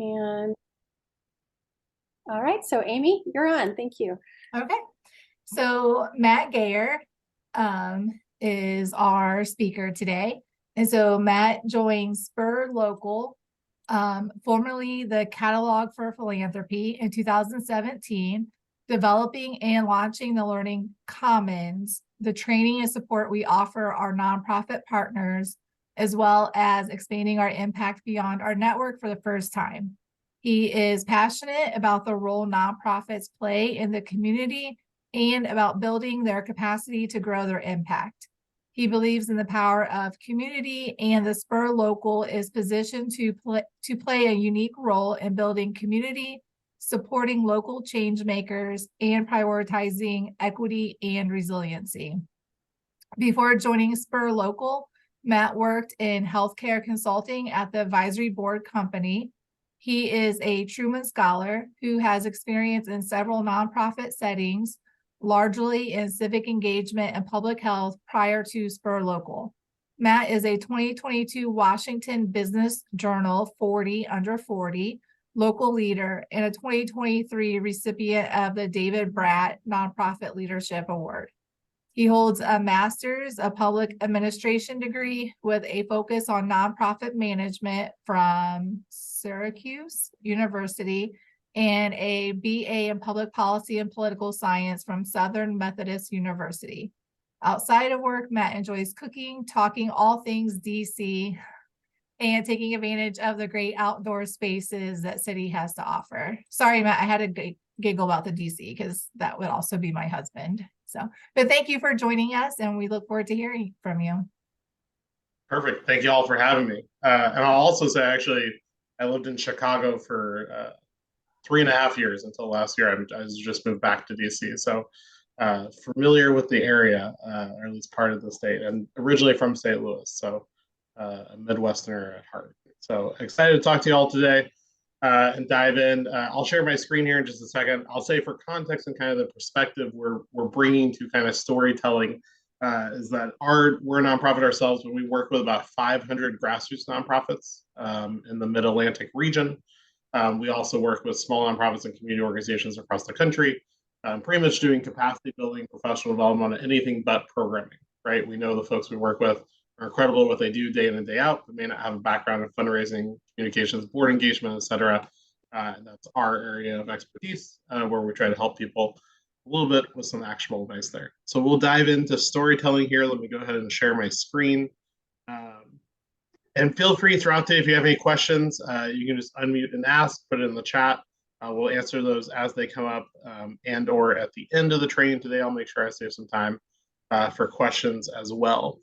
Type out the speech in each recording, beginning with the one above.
And all right, so Amy, you're on. Thank you. Okay. So Matt Gayer is our speaker today. And so Matt joined SPUR Local, formerly the Catalog for Philanthropy, in 2017, developing and launching the Learning Commons, the training and support we offer our nonprofit partners, as well as expanding our impact beyond our network for the first time. He is passionate about the role nonprofits play in the community and about building their capacity to grow their impact. He believes in the power of community, and the SPUR Local is positioned to play a unique role in building community, supporting local change makers, and prioritizing equity and resiliency. Before joining SPUR Local, Matt worked in healthcare consulting at the Advisory Board Company. He is a Truman Scholar who has experience in several nonprofit settings, largely in civic engagement and public health prior to SPUR Local. Matt is a 2022 Washington Business Journal 40 Under 40 local leader and a 2023 recipient of the David Bratt Nonprofit Leadership Award. He holds a master's of public administration degree with a focus on nonprofit management from Syracuse University and a BA in public policy and political science from Southern Methodist University. Outside of work, Matt enjoys cooking, talking all things DC, and taking advantage of the great outdoor spaces that city has to offer. Sorry, Matt, I had to giggle about the DC because that would also be my husband. So, but thank you for joining us, and we look forward to hearing from you. Perfect. Thank you all for having me. And I'll also say, actually, I lived in Chicago for 3.5 years until last year. I just moved back to DC. So familiar with the area, or at least part of the state, and originally from St. Louis. So a Midwesterner at heart. So excited to talk to you all today and dive in. I'll share my screen here in just a second. I'll say for context and kind of the perspective we're bringing to kind of storytelling is that we're a nonprofit ourselves, but we work with about 500 grassroots nonprofits in the Mid-Atlantic region. We also work with small nonprofits and community organizations across the country, pretty much doing capacity building, professional development on anything but programming, right? We know the folks we work with are incredible at what they do day in and day out, but may not have a background in fundraising, communications, board engagement, et cetera. And that's our area of expertise where we try to help people a little bit with some actionable advice there. So we'll dive into storytelling here. Let me go ahead and share my screen. And feel free throughout today, if you have any questions, you can just unmute and ask, put it in the chat. We'll answer those as they come up and or at the end of the training today. I'll make sure I save some time for questions as well.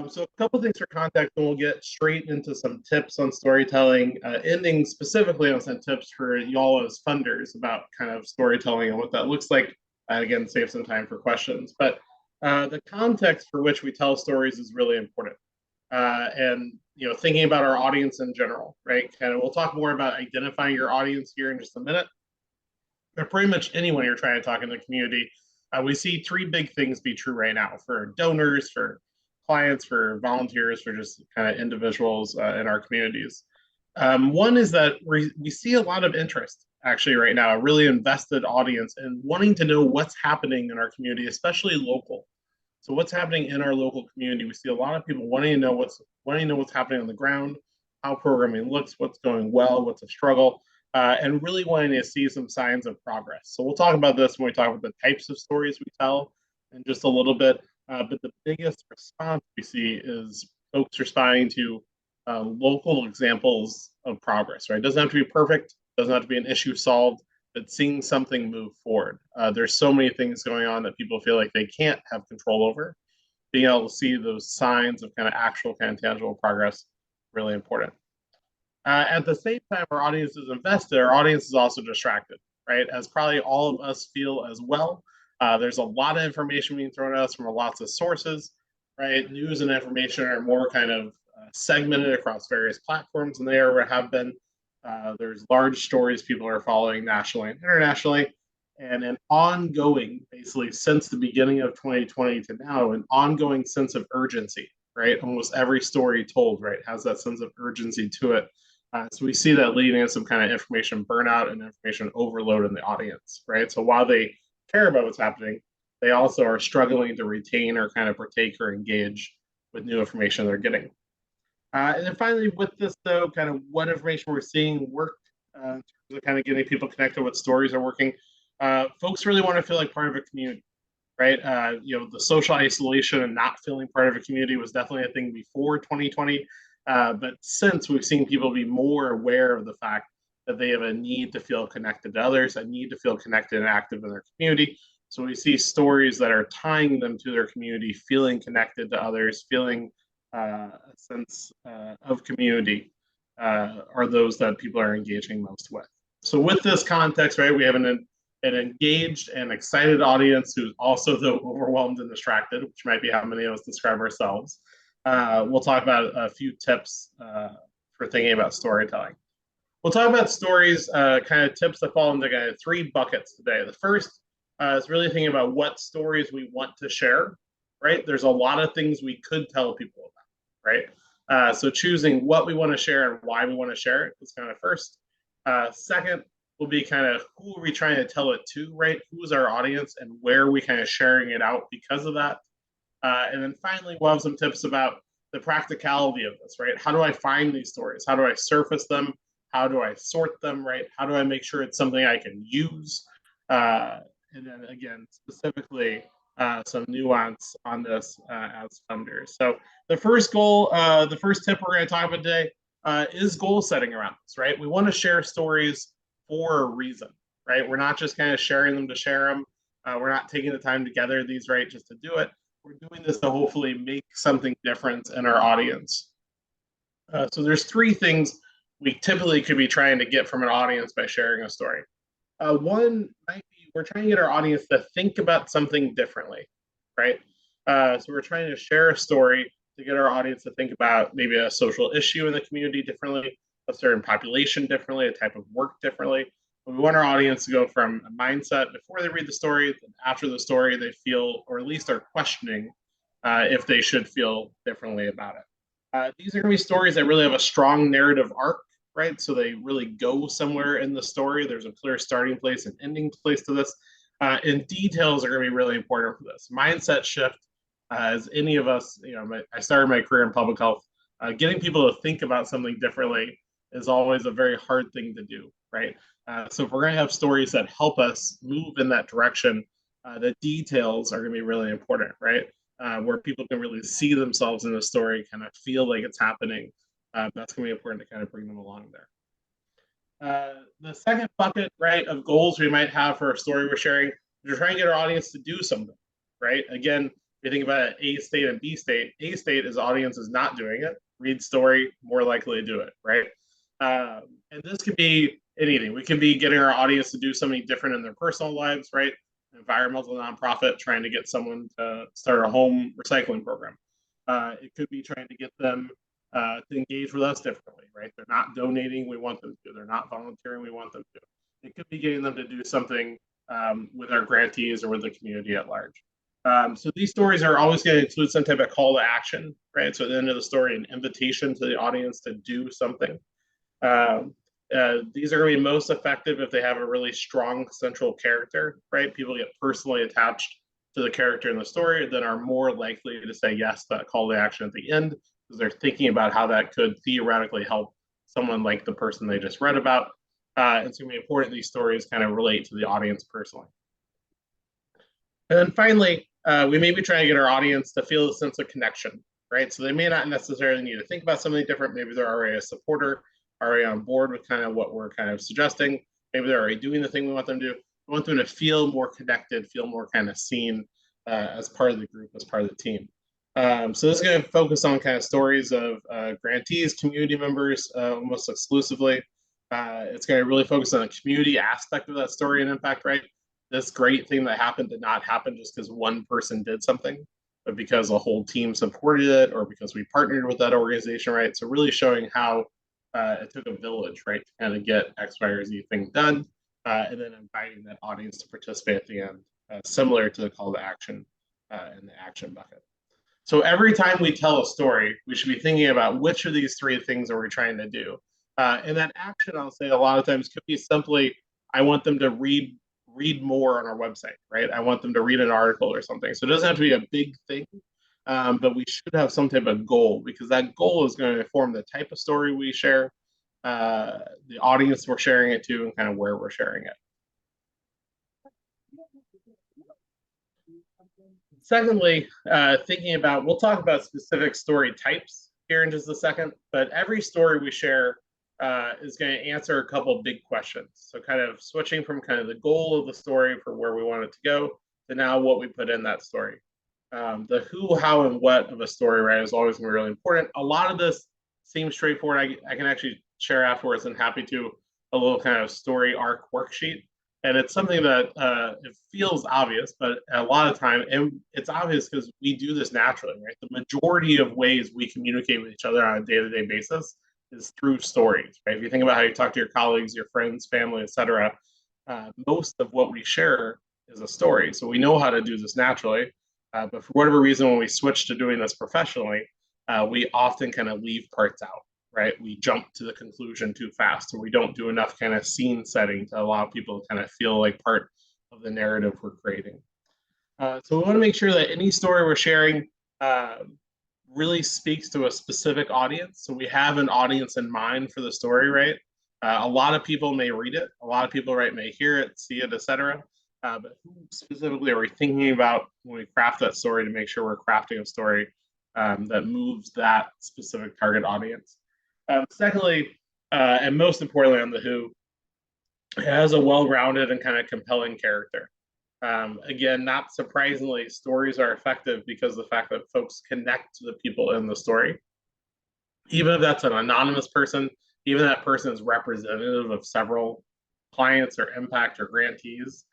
So a couple things for context, and we'll get straight into some tips on storytelling, ending specifically on some tips for y'all as funders about kind of storytelling and what that looks like. Again, save some time for questions. But the context for which we tell stories is really important. And thinking about our audience in general, right? And we'll talk more about identifying your audience here in just a minute. But pretty much anyone you're trying to talk in the community, we see three big things be true right now for donors, for clients, for volunteers, for just kind of individuals in our communities. One is that we see a lot of interest actually right now, a really invested audience in wanting to know what's happening in our community, especially local. So what's happening in our local community? We see a lot of people wanting to know what's happening on the ground, how programming looks, what's going well, what's a struggle, and really wanting to see some signs of progress. So we'll talk about this when we talk about the types of stories we tell in just a little bit. But the biggest response we see is folks responding to local examples of progress, right? It doesn't have to be perfect, doesn't have to be an issue solved, but seeing something move forward. There's so many things going on that people feel like they can't have control over. Being able to see those signs of kind of actual, kind of tangible progress, really important. At the same time, our audience is invested, our audience is also distracted, right? As probably all of us feel as well. There's a lot of information being thrown at us from lots of sources, right? News and information are more kind of segmented across various platforms than they ever have been. There's large stories people are following nationally and internationally, and an ongoing, basically since the beginning of 2020 to now, an ongoing sense of urgency, right? Almost every story told, right, has that sense of urgency to it So we see that leading to some kind of information burnout and information overload in the audience, right? So while they care about what's happening, they also are struggling to retain or kind of partake or engage with new information they're getting. And then finally, with this though, kind of what information we're seeing work in terms of kind of getting people connected, what stories are working. Folks really want to feel like part of a community, right? The social isolation and not feeling part of a community was definitely a thing before 2020. But since we've seen people be more aware of the fact that they have a need to feel connected to others, a need to feel connected and active in their community. So we see stories that are tying them to their community, feeling connected to others, feeling a sense of community are those that people are engaging most with. So with this context, right, we have an engaged and excited audience who's also though overwhelmed and distracted, which might be how many of us describe ourselves. We'll talk about a few tips for thinking about storytelling. We'll talk about stories, kind of tips that fall into kind of three buckets today. The first is really thinking about what stories we want to share, right? There's a lot of things we could tell people about, right? So choosing what we want to share and why we want to share it is kind of first. Second will be kind of who are we trying to tell it to, right? Who's our audience and where are we kind of sharing it out because of that? And then finally, we'll have some tips about the practicality of this, right? How do I find these stories? How do I surface them? How do I sort them, right? How do I make sure it's something I can use? And then again, specifically, some nuance on this as funders. So the first goal, the first tip we're going to talk about today is goal setting around this, right? We want to share stories for a reason, right? We're not just kind of sharing them to share them. We're not taking the time to gather these, right, just to do it. We're doing this to hopefully make something different in our audience. So there's three things we typically could be trying to get from an audience by sharing a story. One might be we're trying to get our audience to think about something differently, right? So we're trying to share a story to get our audience to think about maybe a social issue in the community differently, a certain population differently, a type of work differently. We want our audience to go from a mindset before they read the story, after the story, they feel, or at least are questioning if they should feel differently about it. These are going to be stories that really have a strong narrative arc, right? So they really go somewhere in the story. There's a clear starting place and ending place to this. And details are going to be really important for this. Mindset shift, as any of us, I started my career in public health. Getting people to think about something differently is always a very hard thing to do, right? So if we're going to have stories that help us move in that direction, the details are going to be really important, right? Where people can really see themselves in the story, kind of feel like it's happening. That's going to be important to kind of bring them along there. The second bucket, right, of goals we might have for a story we're sharing, we're trying to get our audience to do something, right? Again, if you think about it, A state and B state, A state is audience is not doing it. Read story, more likely to do it, right? And this could be anything. We can be getting our audience to do something different in their personal lives, right? Environmental nonprofit trying to get someone to start a home recycling program. It could be trying to get them to engage with us differently, right? They're not donating, we want them to. They're not volunteering, we want them to. It could be getting them to do something with our grantees or with the community at large. So these stories are always going to include some type of call to action, right? So at the end of the story, an invitation to the audience to do something. These are going to be most effective if they have a really strong central character, right? People get personally attached to the character in the story, then are more likely to say yes to that call to action at the end, because they're thinking about how that could theoretically help someone like the person they just read about. It's going to be important these stories kind of relate to the audience personally. And then finally, we may be trying to get our audience to feel a sense of connection, right? So they may not necessarily need to think about something different. Maybe they're already a supporter, already on board with kind of what we're kind of suggesting. Maybe they're already doing the thing we want them to do. We want them to feel more connected, feel more kind of seen as part of the group, as part of the team. So this is going to focus on kind of stories of grantees, community members, almost exclusively. It's going to really focus on the community aspect of that story and impact, right? This great thing that happened did not happen just because one person did something, but because a whole team supported it or because we partnered with that organization, right? So really showing how it took a village, right, to kind of get X, Y, or Z thing done, and then inviting that audience to participate at the end, similar to the call to action in the action bucket. So every time we tell a story, we should be thinking about which of these three things are we trying to do. And that action, I'll say a lot of times could be simply, I want them to read more on our website, right? I want them to read an article or something. So it doesn't have to be a big thing, but we should have some type of goal, because that goal is going to inform the type of story we share, the audience we're sharing it to, and kind of where we're sharing it. Secondly, thinking about, we'll talk about specific story types here in just a second, but every story we share is going to answer a couple big questions. So kind of switching from kind of the goal of the story for where we want it to go to now what we put in that story. The who, how, and what of a story, right, is always going to be really important. A lot of this seems straightforward. I can actually share afterwards, and happy to, a little kind of story arc worksheet. And it's something that it feels obvious, but a lot of time, and it's obvious because we do this naturally, right? The majority of ways we communicate with each other on a day-to-day basis is through stories, right? If you think about how you talk to your colleagues, your friends, family, etc., most of what we share is a story. So we know how to do this naturally, but for whatever reason, when we switch to doing this professionally, we often kind of leave parts out, right? We jump to the conclusion too fast, or we don't do enough kind of scene setting to allow people to kind of feel like part of the narrative we're creating. So we want to make sure that any story we're sharing really speaks to a specific audience. So we have an audience in mind for the story, right? A lot of people may read it. A lot of people, right, may hear it, see it, etc. But who specifically are we thinking about when we craft that story to make sure we're crafting a story that moves that specific target audience? Secondly, and most importantly on the who, it has a well-rounded and kind of compelling character. Again, not surprisingly, stories are effective because of the fact that folks connect to the people in the story. Even if that's an anonymous person, even that person is representative of several clients or impact or grantees,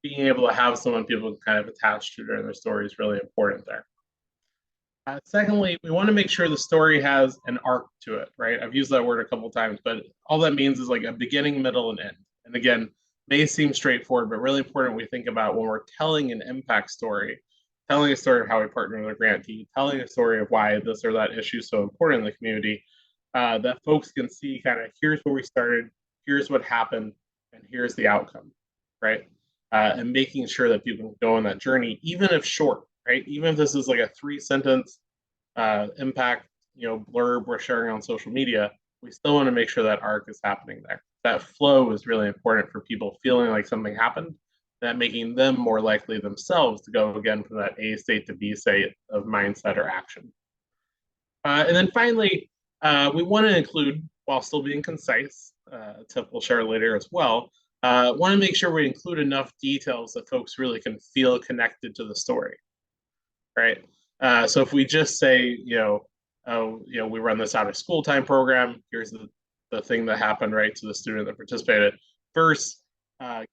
being able to have someone people can kind of attach to during their story is really important there. Secondly, we want to make sure the story has an arc to it, right? I've used that word a couple of times, but all that means is like a beginning, middle, and end. And again, may seem straightforward, but really important we think about when we're telling an impact story, telling a story of how we partner with a grantee, telling a story of why this or that issue is so important in the community, that folks can see kind of, here's where we started, here's what happened, and here's the outcome, right? And making sure that people can go on that journey, even if short, right? Even if this is like a 3-sentence impact, blurb we're sharing on social media, we still want to make sure that arc is happening there. That flow is really important for people feeling like something happened, that making them more likely themselves to go again from that A state to B state of mindset or action. And then finally, we want to include, while still being concise, a tip we'll share later as well, want to make sure we include enough details that folks really can feel connected to the story, right? So if we just say, we run this out of school time program, here's the thing that happened, right, to the student that participated, first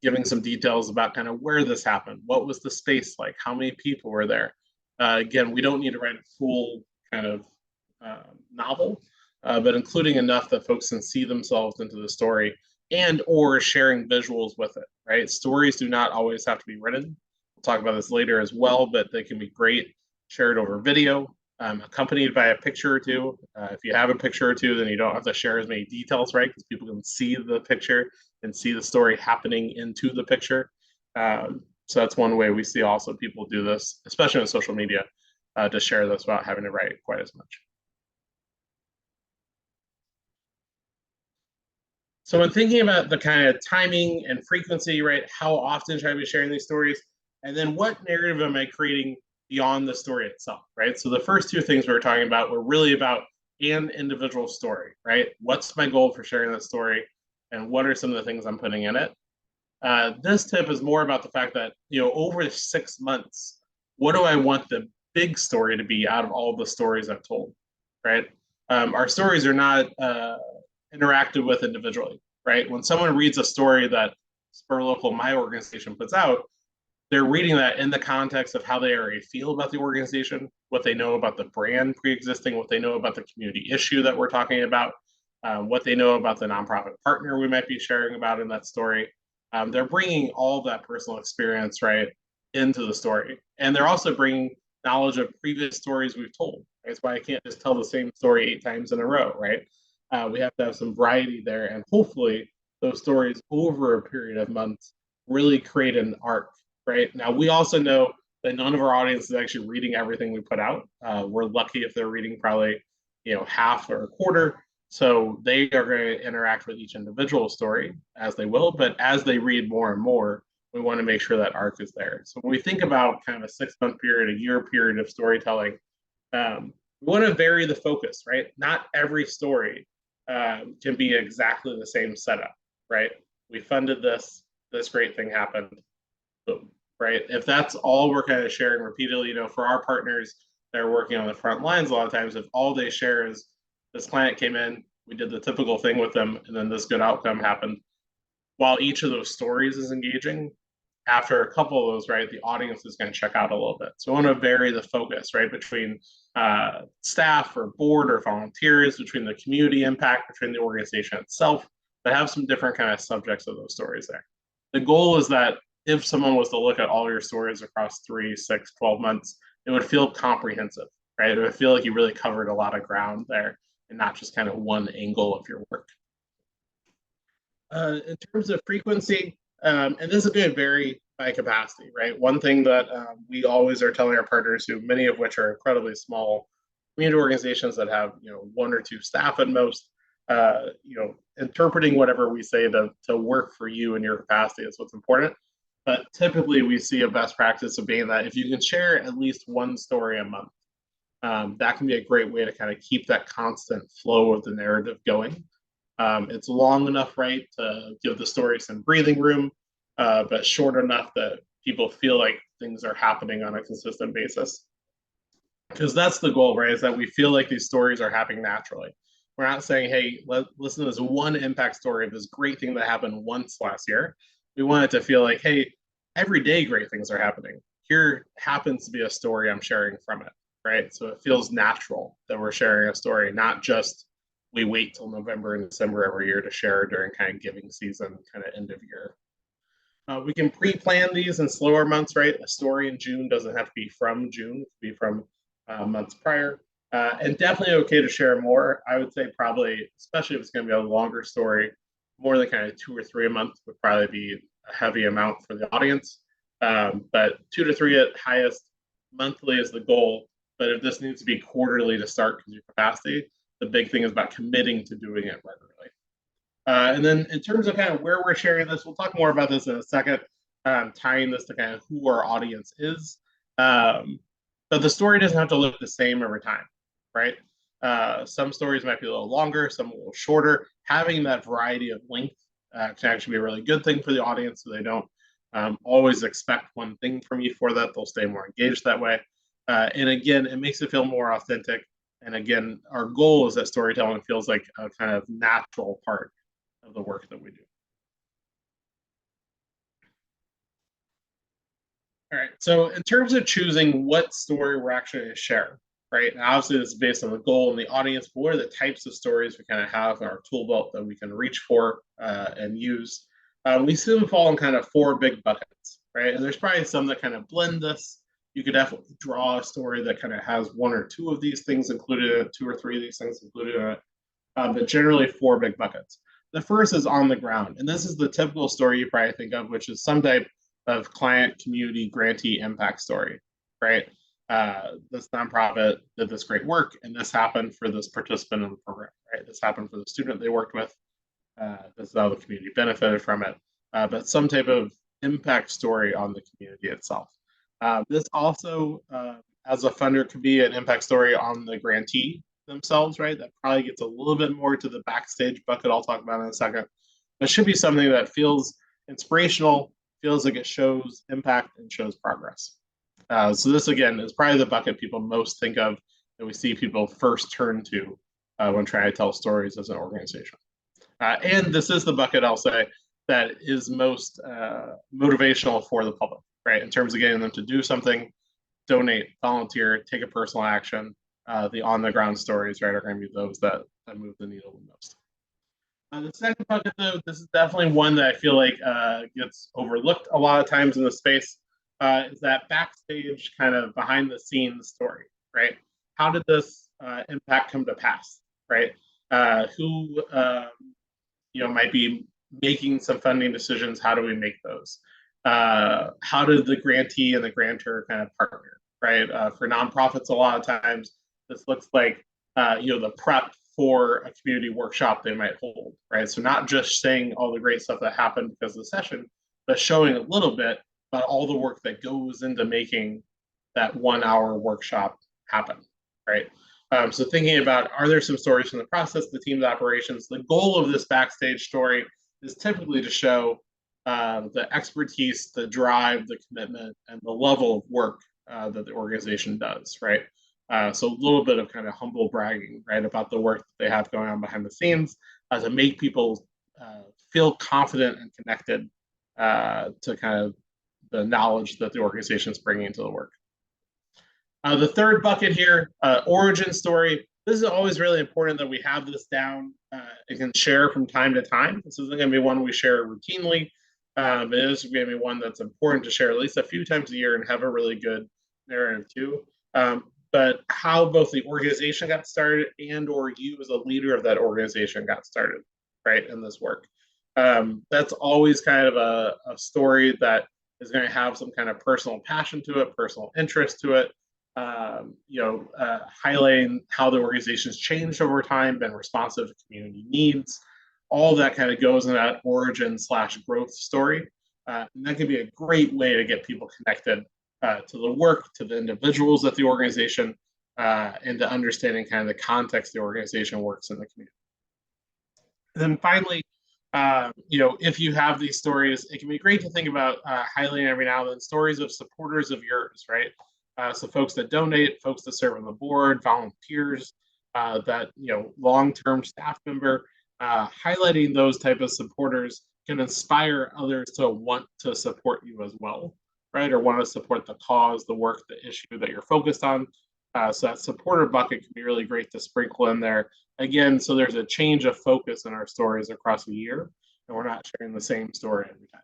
giving some details about kind of where this happened, what was the space like, how many people were there. Again, we don't need to write a full kind of novel, but including enough that folks can see themselves into the story, and or sharing visuals with it, right? Stories do not always have to be written. We'll talk about this later as well, but they can be great shared over video, accompanied by a picture or two. If you have a picture or two, then you don't have to share as many details, right? Because people can see the picture and see the story happening into the picture. So that's one way we see also people do this, especially on social media, to share this without having to write quite as much. So when thinking about the kind of timing and frequency, right, how often should I be sharing these stories? And then what narrative am I creating beyond the story itself, right? So the first two things we were talking about were really about an individual story, right? What's my goal for sharing this story? And what are some of the things I'm putting in it? This tip is more about the fact that, over 6 months, what do I want the big story to be out of all the stories I've told, right? Our stories are not interacted with individually, right? When someone reads a story that SPUR Local, my organization, puts out, they're reading that in the context of how they already feel about the organization, what they know about the brand pre-existing, what they know about the community issue that we're talking about, what they know about the nonprofit partner we might be sharing about in that story. They're bringing all of that personal experience, right, into the story. And they're also bringing knowledge of previous stories we've told. That's why I can't just tell the same story 8 times in a row, right? We have to have some variety there, and hopefully those stories over a period of months really create an arc, right? Now, we also know that none of our audience is actually reading everything we put out. We're lucky if they're reading probably, half or a quarter. So they are going to interact with each individual story as they will, but as they read more and more, we want to make sure that arc is there. So when we think about kind of a 6-month period, a year period of storytelling, we want to vary the focus, right? Not every story can be exactly the same setup, right? We funded this great thing happened, boom, right? If that's all we're kind of sharing repeatedly, for our partners that are working on the front lines, a lot of times, if all they share is this client came in, we did the typical thing with them, and then this good outcome happened, while each of those stories is engaging, after a couple of those, right, the audience is going to check out a little bit. So I want to vary the focus, right, between staff or board or volunteers, between the community impact, between the organization itself, but have some different kind of subjects of those stories there. The goal is that if someone was to look at all your stories across 3, 6, 12 months, it would feel comprehensive, right? It would feel like you really covered a lot of ground there and not just kind of one angle of your work. In terms of frequency, and this is going to vary by capacity, right? One thing that we always are telling our partners, who many of which are incredibly small community organizations that have 1 or 2 staff at most, interpreting whatever we say to work for you in your capacity is what's important. But typically, we see a best practice of being that if you can share at least 1 story a month, that can be a great way to kind of keep that constant flow of the narrative going. It's long enough, right, to give the story some breathing room, but short enough that people feel like things are happening on a consistent basis. Because that's the goal, right, is that we feel like these stories are happening naturally. We're not saying, hey, listen to this one impact story of this great thing that happened once last year. We want it to feel like, hey, every day great things are happening. Here happens to be a story I'm sharing from it, right? So it feels natural that we're sharing a story, not just we wait till November and December every year to share during kind of giving season, kind of end of year. We can pre-plan these in slower months, right? A story in June doesn't have to be from June, it can be from months prior. And definitely okay to share more. I would say probably, especially if it's going to be a longer story, more than kind of 2 or 3 a month would probably be a heavy amount for the audience. But 2 to 3 at highest, monthly is the goal. But if this needs to be quarterly to start because of your capacity, the big thing is about committing to doing it regularly. And then in terms of kind of where we're sharing this, we'll talk more about this in a second, tying this to kind of who our audience is. But the story doesn't have to look the same every time, right? Some stories might be a little longer, some a little shorter. Having that variety of length can actually be a really good thing for the audience, so they don't always expect one thing from you for that. They'll stay more engaged that way. And again, it makes it feel more authentic. And again, our goal is that storytelling feels like a kind of natural part of the work that we do. All right, so in terms of choosing what story we're actually going to share, right? And obviously, this is based on the goal and the audience, but what are the types of stories we kind of have in our tool belt that we can reach for and use? We see them fall in kind of 4 big buckets, right? And there's probably some that kind of blend this. You could definitely draw a story that kind of has 1 or 2 of these things included in it, 2 or 3 of these things included in it, but generally 4 big buckets. The first is on the ground, and this is the typical story you probably think of, which is some type of client, community, grantee impact story, right? This nonprofit did this great work, and this happened for this participant in the program, right? This happened for the student they worked with. This is how the community benefited from it, but some type of impact story on the community itself. This also, as a funder, could be an impact story on the grantee themselves, right? That probably gets a little bit more to the backstage bucket I'll talk about in a second. But it should be something that feels inspirational, feels like it shows impact and shows progress. So this, again, is probably the bucket people most think of that we see people first turn to when trying to tell stories as an organization. And this is the bucket, I'll say, that is most motivational for the public, right? In terms of getting them to do something, donate, volunteer, take a personal action. The on-the-ground stories, right, are going to be those that move the needle the most. The second bucket, though, this is definitely one that I feel like gets overlooked a lot of times in the space, is that backstage kind of behind-the-scenes story, right? How did this impact come to pass, right? who might be making some funding decisions. How do we make those? How did the grantee and the grantor kind of partner, right? For nonprofits, a lot of times this looks like the prep for a community workshop they might hold, right? So not just saying all the great stuff that happened because of the session, but showing a little bit about all the work that goes into making that 1 hour workshop happen, right? So thinking about, are there some stories from the process, the team's operations? The goal of this backstage story is typically to show the expertise, the drive, the commitment, and the level of work that the organization does, right? So a little bit of kind of humble bragging, right, about the work that they have going on behind the scenes to make people feel confident and connected to kind of the knowledge that the organization is bringing to the work. The third bucket here, origin story. This is always really important that we have this down and can share from time to time. This isn't going to be one we share routinely. It is going to be one that's important to share at least a few times a year and have a really good narrative too. But how both the organization got started and or you as a leader of that organization got started, right, in this work. That's always kind of a story that is going to have some kind of personal passion to it, personal interest to it. Highlighting how the organization's changed over time, been responsive to community needs. All that kind of goes in that origin/growth story. And that can be a great way to get people connected to the work, to the individuals at the organization, and to understanding kind of the context the organization works in the community. And then finally, if you have these stories, it can be great to think about highlighting every now and then stories of supporters of yours, right? So folks that donate, folks that serve on the board, volunteers, long-term staff member, highlighting those type of supporters can inspire others to want to support you as well, right? Or want to support the cause, the work, the issue that you're focused on. So that supporter bucket can be really great to sprinkle in there. Again, so there's a change of focus in our stories across the year, and we're not sharing the same story every time.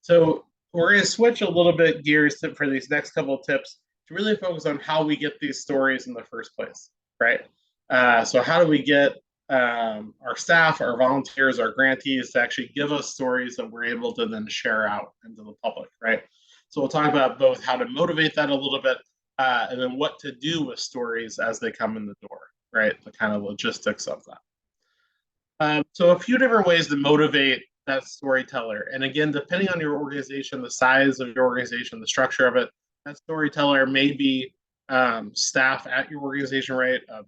So we're going to switch a little bit gears for these next couple of tips to really focus on how we get these stories in the first place, right? So how do we get our staff, our volunteers, our grantees to actually give us stories that we're able to then share out into the public, right? So we'll talk about both how to motivate that a little bit and then what to do with stories as they come in the door, right? The kind of logistics of that. So a few different ways to motivate that storyteller. And again, depending on your organization, the size of your organization, the structure of it, that storyteller may be staff at your organization, right? A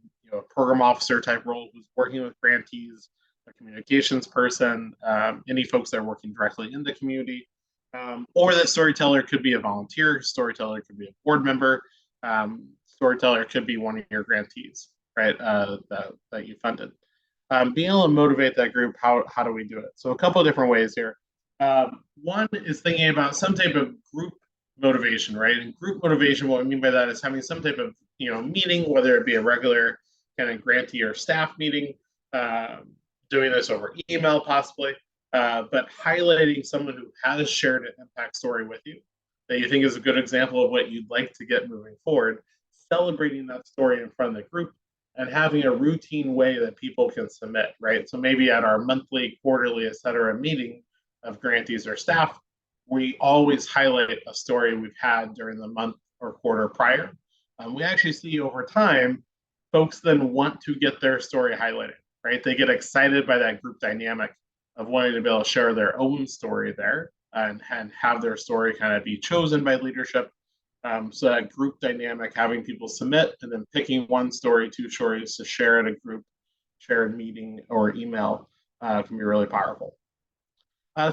program officer type role who's working with grantees, a communications person, any folks that are working directly in the community. Or that storyteller could be a volunteer, storyteller could be a board member, storyteller could be one of your grantees, right, that you funded. Being able to motivate that group, how do we do it? So a couple of different ways here. One is thinking about some type of group motivation, right? And group motivation, what I mean by that is having some type of meeting, whether it be a regular kind of grantee or staff meeting, doing this over email possibly, but highlighting someone who has shared an impact story with you that you think is a good example of what you'd like to get moving forward, celebrating that story in front of the group, and having a routine way that people can submit, right? So maybe at our monthly, quarterly, et cetera, meeting of grantees or staff, we always highlight a story we've had during the month or quarter prior. We actually see over time, folks then want to get their story highlighted, right? They get excited by that group dynamic of wanting to be able to share their own story there and have their story kind of be chosen by leadership. So that group dynamic, having people submit and then picking one story, two stories to share in a group, shared meeting or email can be really powerful.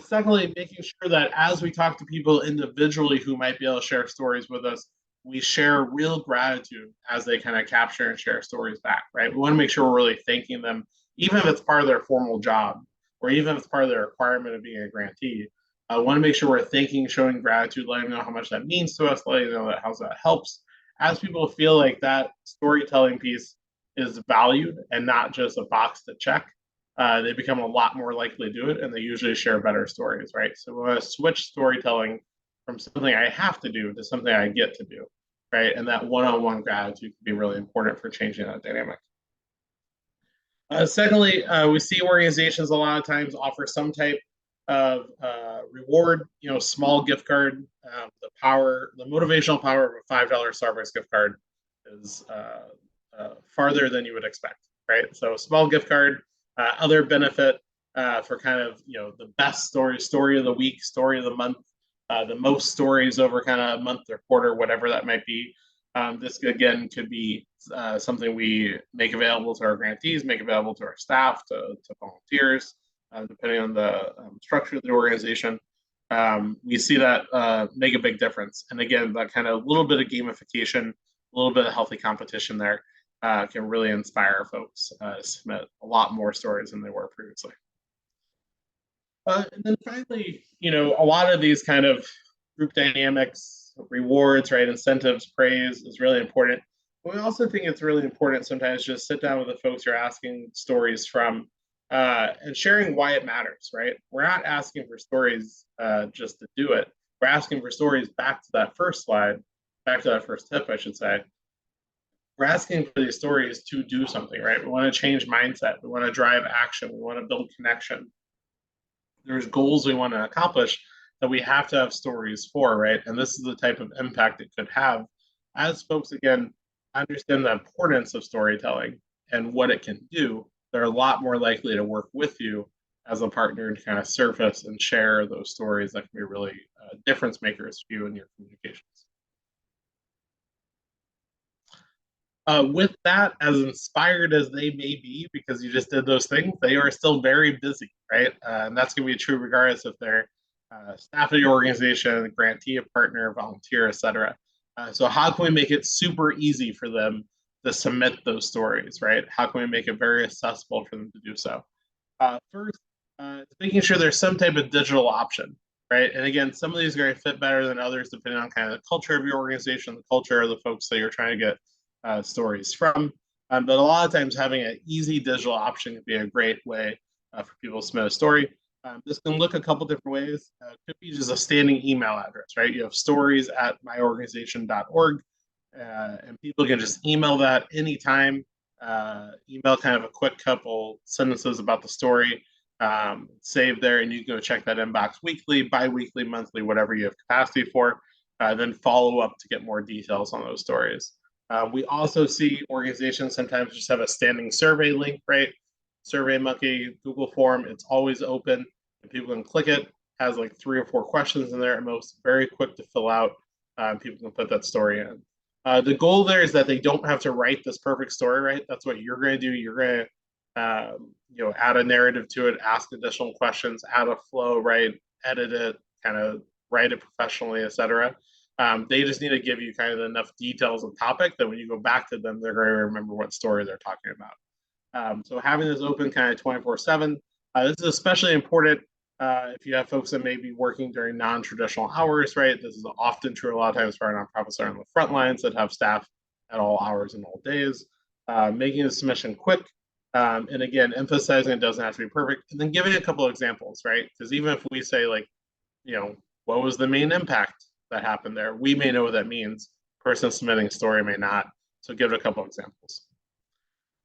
Secondly, making sure that as we talk to people individually who might be able to share stories with us, we share real gratitude as they kind of capture and share stories back, right? We want to make sure we're really thanking them, even if it's part of their formal job, or even if it's part of their requirement of being a grantee. I want to make sure we're thanking, showing gratitude, letting them know how much that means to us, letting them know how that helps. As people feel like that storytelling piece is valued and not just a box to check, they become a lot more likely to do it, and they usually share better stories, right? So we want to switch storytelling from something I have to do to something I get to do, right? And that one-on-one gratitude can be really important for changing that dynamic. Secondly, we see organizations a lot of times offer some type of reward, small gift card. The motivational power of a $5 Starbucks gift card is farther than you would expect, right? So small gift card, other benefit for kind of, the best story of the week, story of the month, the most stories over kind of a month or quarter, whatever that might be. This again could be something we make available to our grantees, make available to our staff, to volunteers, depending on the structure of the organization. We see that make a big difference. And again, that kind of little bit of gamification, a little bit of healthy competition there can really inspire folks to submit a lot more stories than they were previously. And then finally, a lot of these kind of group dynamics, rewards, right, incentives, praise is really important. But we also think it's really important sometimes just sit down with the folks you're asking stories from and sharing why it matters, right? We're not asking for stories just to do it. We're asking for stories back to that first slide, back to that first tip, I should say. We're asking for these stories to do something, right? We want to change mindset. We want to drive action. We want to build connection. There's goals we want to accomplish that we have to have stories for, right? And this is the type of impact it could have as folks, again, understand the importance of storytelling and what it can do. They're a lot more likely to work with you as a partner to kind of surface and share those stories that can be really difference makers for you in your communications. With that, as inspired as they may be because you just did those things, they are still very busy, right? And that's going to be true regardless if they're staff of your organization, grantee, a partner, volunteer, etc. So how can we make it super easy for them to submit those stories, right? How can we make it very accessible for them to do so? First, making sure there's some type of digital option, right? And again, some of these are going to fit better than others depending on kind of the culture of your organization, the culture of the folks that you're trying to get stories from. But a lot of times having an easy digital option can be a great way for people to submit a story. This can look a couple different ways. It could be just a standing email address, right? You have stories@myorganization.org, and people can just email that anytime. Email kind of a quick couple sentences about the story, save there, and you can go check that inbox weekly, bi-weekly, monthly, whatever you have capacity for, then follow up to get more details on those stories. We also see organizations sometimes just have a standing survey link, right? SurveyMonkey, Google form, it's always open and people can click it. Has like 3 or 4 questions in there at most, very quick to fill out. People can put that story in. The goal there is that they don't have to write this perfect story, right? That's what you're going to do. You're going to, add a narrative to it, ask additional questions, add a flow, right? Edit it, kind of write it professionally, etc. They just need to give you kind of enough details of topic that when you go back to them, they're going to remember what story they're talking about. So having this open kind of 24/7, this is especially important if you have folks that may be working during non-traditional hours, right? This is often true a lot of times for our nonprofits that are on the front lines that have staff at all hours and all days. Making the submission quick, and again, emphasizing it doesn't have to be perfect, and then giving a couple of examples, right? Because even if we say like, what was the main impact that happened there? We may know what that means. Person submitting a story may not. So give it a couple of examples.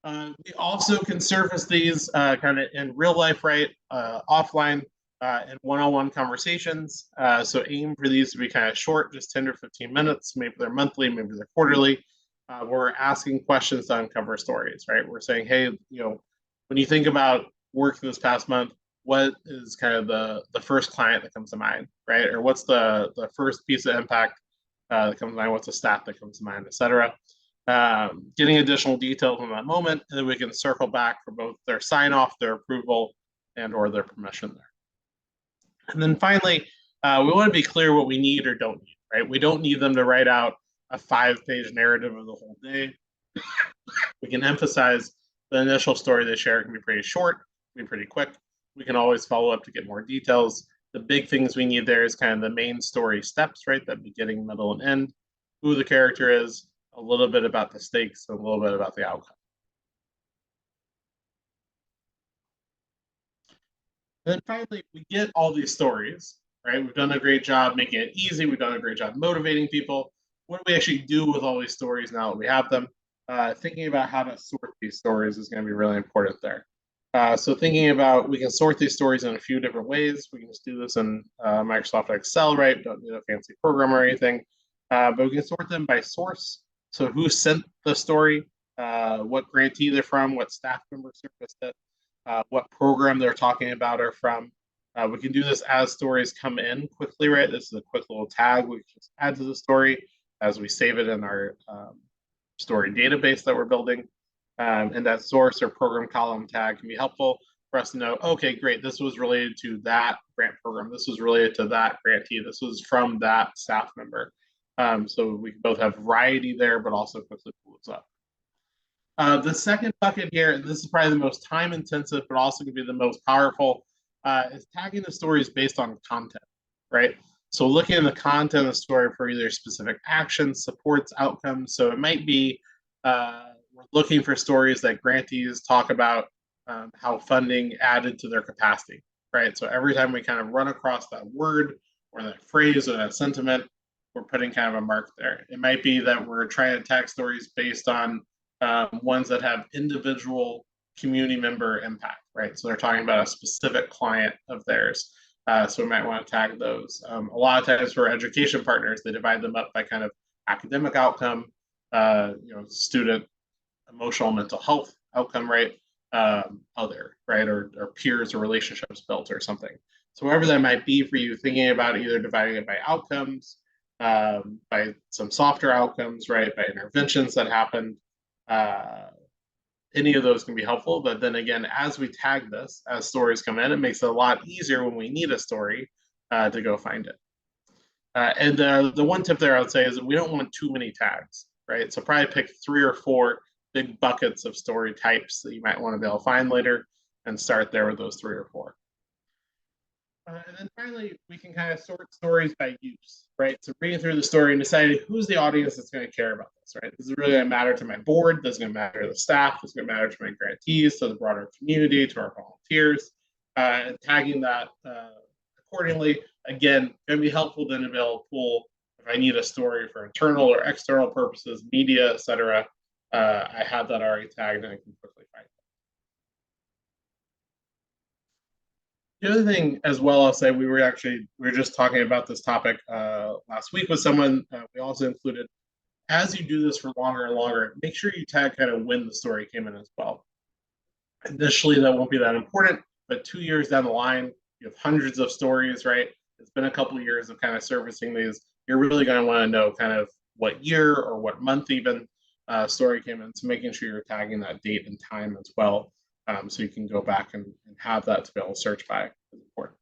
We also can surface these kind of in real life, right? Offline in one-on-one conversations. So aim for these to be kind of short, just 10 or 15 minutes. Maybe they're monthly, maybe they're quarterly. We're asking questions to uncover stories, right? We're saying, hey, when you think about work this past month, what is kind of the first client that comes to mind, right? Or what's the first piece of impact that comes to mind? What's the stat that comes to mind, et cetera? Getting additional details in that moment, and then we can circle back for both their sign off, their approval, and or their permission there. And then finally, we want to be clear what we need or don't need, right? We don't need them to write out a 5-page narrative of the whole day. We can emphasize the initial story they share can be pretty short, can be pretty quick. We can always follow up to get more details. The big things we need there is kind of the main story steps, right? That beginning, middle, and end, who the character is, a little bit about the stakes, and a little bit about the outcome. And then finally, we get all these stories, right? We've done a great job making it easy. We've done a great job motivating people. what do we actually do with all these stories now that we have them? Thinking about how to sort these stories is going to be really important there. So thinking about, we can sort these stories in a few different ways. We can just do this in Microsoft Excel, right? Don't need a fancy program or anything. But we can sort them by source. So who sent the story, what grantee they're from, what staff member serviced it, what program they're talking about are from. We can do this as stories come in quickly, right? This is a quick little tag we can just add to the story as we save it in our story database that we're building. And that source or program column tag can be helpful for us to know, okay, great, this was related to that grant program. This was related to that grantee. This was from that staff member. So we both have variety there, but also quickly pull this up. The second bucket here, and this is probably the most time intensive, but also going to be the most powerful, is tagging the stories based on content, right? So looking at the content of the story for either specific actions, supports, outcomes. So it might be we're looking for stories that grantees talk about how funding added to their capacity, right? So every time we kind of run across that word or that phrase or that sentiment, we're putting kind of a mark there. It might be that we're trying to tag stories based on ones that have individual community member impact, right? So they're talking about a specific client of theirs. So we might want to tag those. A lot of times for education partners, they divide them up by kind of academic outcome, student emotional mental health outcome, right? Other, right? Or peers or relationships built or something. So whatever that might be for you, thinking about either dividing it by outcomes, by some softer outcomes, right? By interventions that happened. Any of those can be helpful, but then again, as we tag this, as stories come in, it makes it a lot easier when we need a story to go find it. And the one tip there I would say is that we don't want too many tags, right? So probably pick 3 or 4 big buckets of story types that you might want to be able to find later and start there with those 3 or 4. And then finally, we can kind of sort stories by use, right? So reading through the story and deciding who's the audience that's going to care about this, right? This is really going to matter to my board. This is going to matter to the staff. This is going to matter to my grantees, to the broader community, to our volunteers, and tagging that accordingly. Again, going to be helpful then to be able to pull, if I need a story for internal or external purposes, media, et cetera, I have that already tagged and I can quickly find it. The other thing as well, I'll say we were just talking about this topic last week with someone. We also included, as you do this for longer and longer, make sure you tag kind of when the story came in as well. Initially, that won't be that important, but 2 years down the line, you have hundreds of stories, right? It's been a couple of years of kind of servicing these. You're really going to want to know kind of what year or what month even story came in. So making sure you're tagging that date and time as well. So you can go back and have that to be able to search by is important.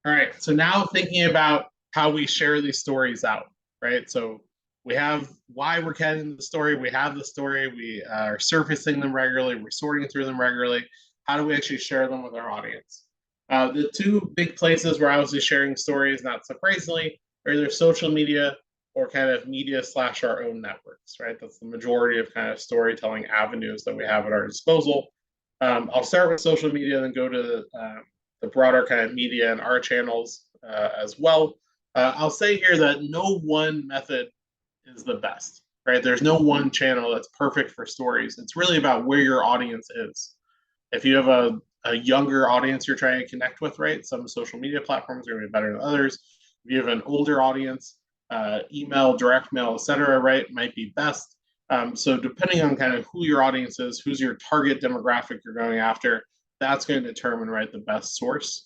All right, so now thinking about how we share these stories out, right? So we have why we're getting the story, we have the story, we are surfacing them regularly, we're sorting through them regularly. How do we actually share them with our audience? The 2 big places where I was sharing stories, not surprisingly, are either social media or kind of media / our own networks, right? That's the majority of kind of storytelling avenues that we have at our disposal. I'll start with social media and then go to the broader kind of media and our channels as well. I'll say here that no one method is the best, right? There's no one channel that's perfect for stories. It's really about where your audience is. If you have a younger audience you're trying to connect with, right? Some social media platforms are going to be better than others. If you have an older audience, email, direct mail, et cetera, right, might be best. So depending on kind of who your audience is, who's your target demographic you're going after, that's going to determine, right, the best source.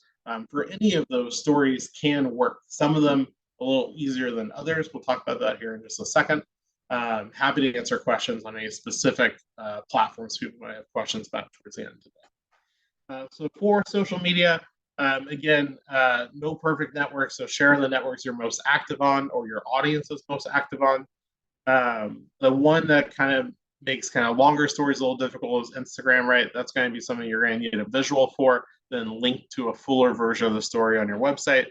For any of those, stories can work. Some of them a little easier than others. We'll talk about that here in just a second. Happy to answer questions on any specific platforms people might have questions about towards the end today. So for social media, again, no perfect network, so share the networks you're most active on or your audience is most active on. The one that kind of makes kind of longer stories a little difficult is Instagram, right? That's going to be something you're going to need a visual for, then link to a fuller version of the story on your website.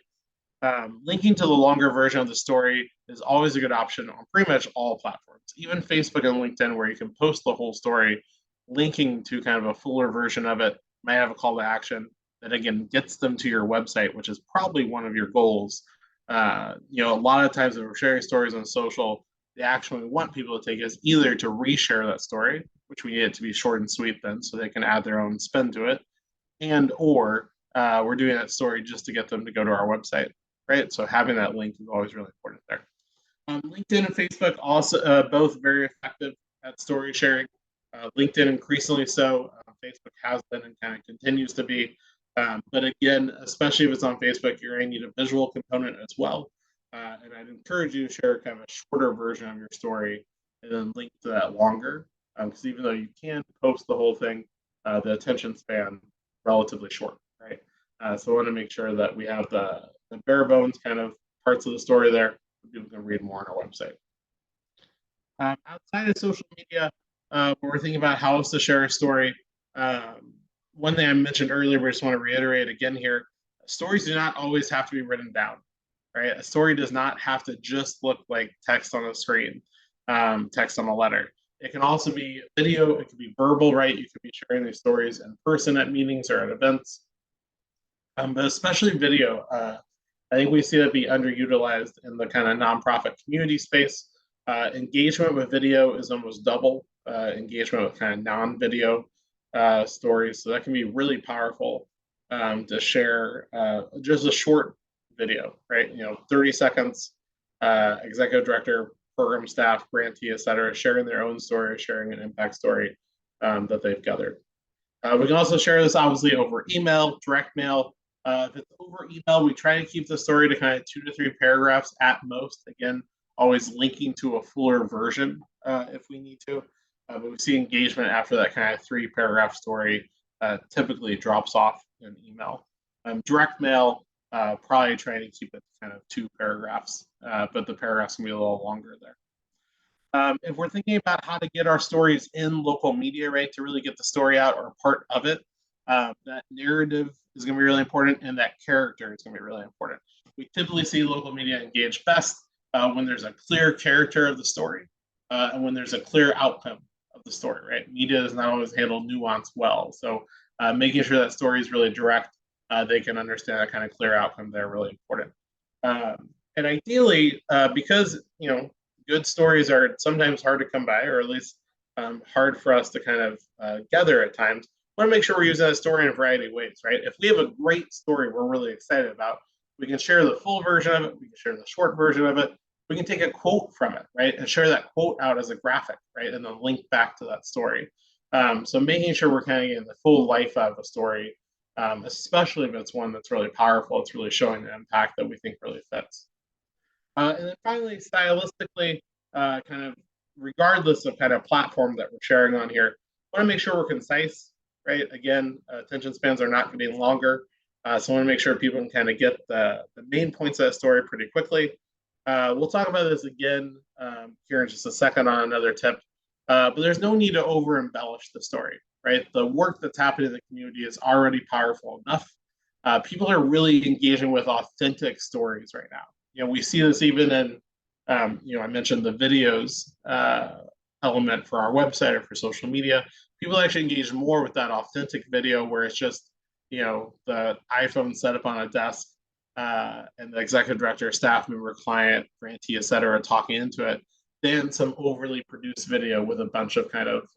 Linking to the longer version of the story is always a good option on pretty much all platforms, even Facebook and LinkedIn, where you can post the whole story. Linking to kind of a fuller version of it might have a call to action that again gets them to your website, which is probably one of your goals A lot of times when we're sharing stories on social, the action we want people to take is either to reshare that story, which we need it to be short and sweet then, so they can add their own spin to it, and or we're doing that story just to get them to go to our website, right? So having that link is always really important there. LinkedIn and Facebook also both very effective at story sharing. LinkedIn increasingly so. Facebook has been and kind of continues to be. But again, especially if it's on Facebook, you're going to need a visual component as well. And I'd encourage you to share kind of a shorter version of your story and then link to that longer. Because even though you can post the whole thing, the attention span relatively short, right? So I want to make sure that we have the bare bones kind of parts of the story there. People can read more on our website. Outside of social media, when we're thinking about how else to share a story, one thing I mentioned earlier, but I just want to reiterate again here, stories do not always have to be written down, right? A story does not have to just look like text on a screen, text on a letter. It can also be video, it can be verbal, right? You could be sharing these stories in person at meetings or at events. But especially video, I think we see that be underutilized in the kind of nonprofit community space. Engagement with video is almost double engagement with kind of non-video stories. So that can be really powerful to share just a short video, right? 30 seconds, executive director, program staff, grantee, et cetera, sharing their own story, sharing an impact story that they've gathered. We can also share this obviously over email, direct mail. If it's over email, we try to keep the story to kind of 2 to 3 paragraphs at most. Again, always linking to a fuller version if we need to. But we see engagement after that kind of 3-paragraph story typically drops off in email. Direct mail, probably trying to keep it kind of 2 paragraphs, but the paragraphs can be a little longer there. If we're thinking about how to get our stories in local media, right, to really get the story out or part of it, that narrative is going to be really important, and that character is going to be really important. We typically see local media engage best when there's a clear character of the story and when there's a clear outcome of the story, right? Media does not always handle nuance well. So making sure that story is really direct, they can understand that kind of clear outcome there, really important. And ideally, because, good stories are sometimes hard to come by, or at least hard for us to kind of gather at times, we want to make sure we're using that story in a variety of ways, right? If we have a great story we're really excited about, we can share the full version of it, we can share the short version of it, we can take a quote from it, right, and share that quote out as a graphic, right, and then link back to that story. So making sure we're kind of getting the full life out of a story, especially if it's one that's really powerful, it's really showing the impact that we think really fits. And then finally, stylistically, kind of regardless of kind of platform that we're sharing on here, we want to make sure we're concise, right? Again, attention spans are not getting longer. So I want to make sure people can kind of get the main points of that story pretty quickly. We'll talk about this again here in just a second on another tip, but there's no need to over embellish the story, right? The work that's happening in the community is already powerful enough. People are really engaging with authentic stories right now. We see this even in, I mentioned the videos element for our website or for social media. People actually engage more with that authentic video where it's just, the iPhone set up on a desk and the executive director, staff member, client, grantee, et cetera, talking into it, than some overly produced video with a bunch of kind of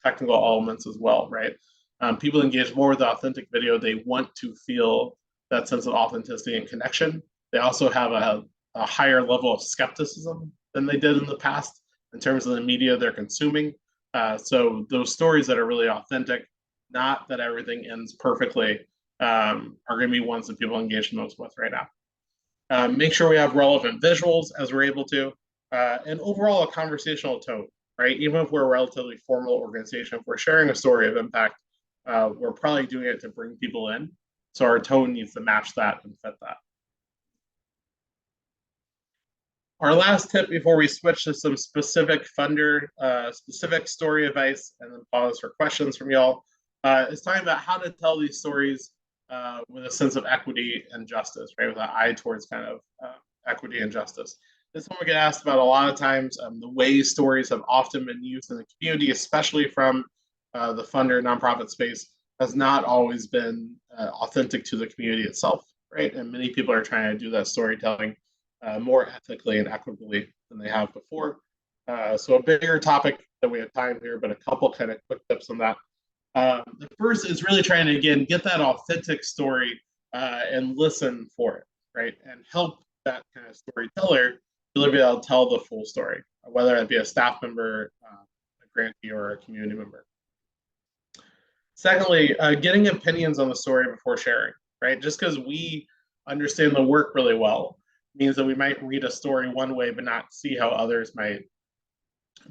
technical elements as well, right? People engage more with authentic video. They want to feel that sense of authenticity and connection. They also have a higher level of skepticism than they did in the past in terms of the media they're consuming. So those stories that are really authentic, not that everything ends perfectly, are going to be ones that people engage the most with right now. Make sure we have relevant visuals as we're able to, and overall a conversational tone, right? Even if we're a relatively formal organization, if we're sharing a story of impact, we're probably doing it to bring people in. So our tone needs to match that and fit that. Our last tip before we switch to some specific funder, specific story advice, and then pause for questions from y'all, is talking about how to tell these stories with a sense of equity and justice, right? With an eye towards kind of equity and justice. This is one we get asked about a lot of times. The way stories have often been used in the community, especially from the funder nonprofit space, has not always been authentic to the community itself, right? And many people are trying to do that storytelling more ethically and equitably than they have before. So a bigger topic that we have time here, but a couple kind of quick tips on that. The first is really trying to, again, get that authentic story and listen for it, right? And help that kind of storyteller really be able to tell the full story, whether it be a staff member, a grantee, or a community member. Secondly, getting opinions on the story before sharing, right? Just because we understand the work really well means that we might read a story one way, but not see how others might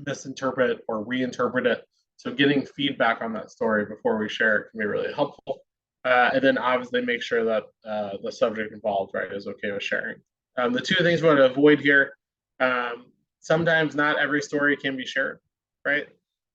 misinterpret or reinterpret it. So getting feedback on that story before we share it can be really helpful. And then obviously make sure that the subject involved, right, is okay with sharing. The two things we want to avoid here, sometimes not every story can be shared, right?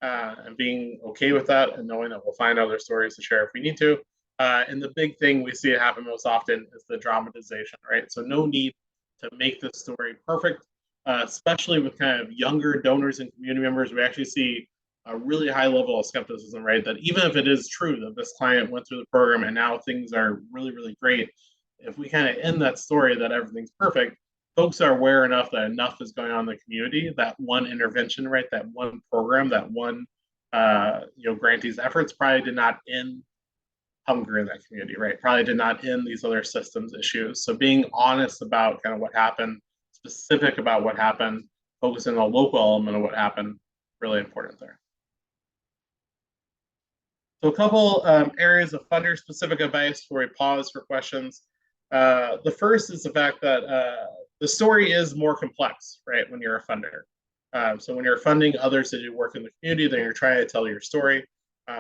And being okay with that and knowing that we'll find other stories to share if we need to. And the big thing we see it happen most often is the dramatization, right? So no need to make this story perfect, especially with kind of younger donors and community members. We actually see a really high level of skepticism, right? That even if it is true that this client went through the program and now things are really, really great, if we kind of end that story that everything's perfect, folks are aware enough that enough is going on in the community, that one intervention, right, that one program, that one grantee's efforts probably did not end hunger in that community, right? Probably did not end these other systems issues. So being honest about kind of what happened, specific about what happened, focusing on the local element of what happened, really important there. So a couple areas of funder specific advice before we pause for questions. The first is the fact that the story is more complex, right, when you're a funder. So when you're funding others that do work in the community, then you're trying to tell your story.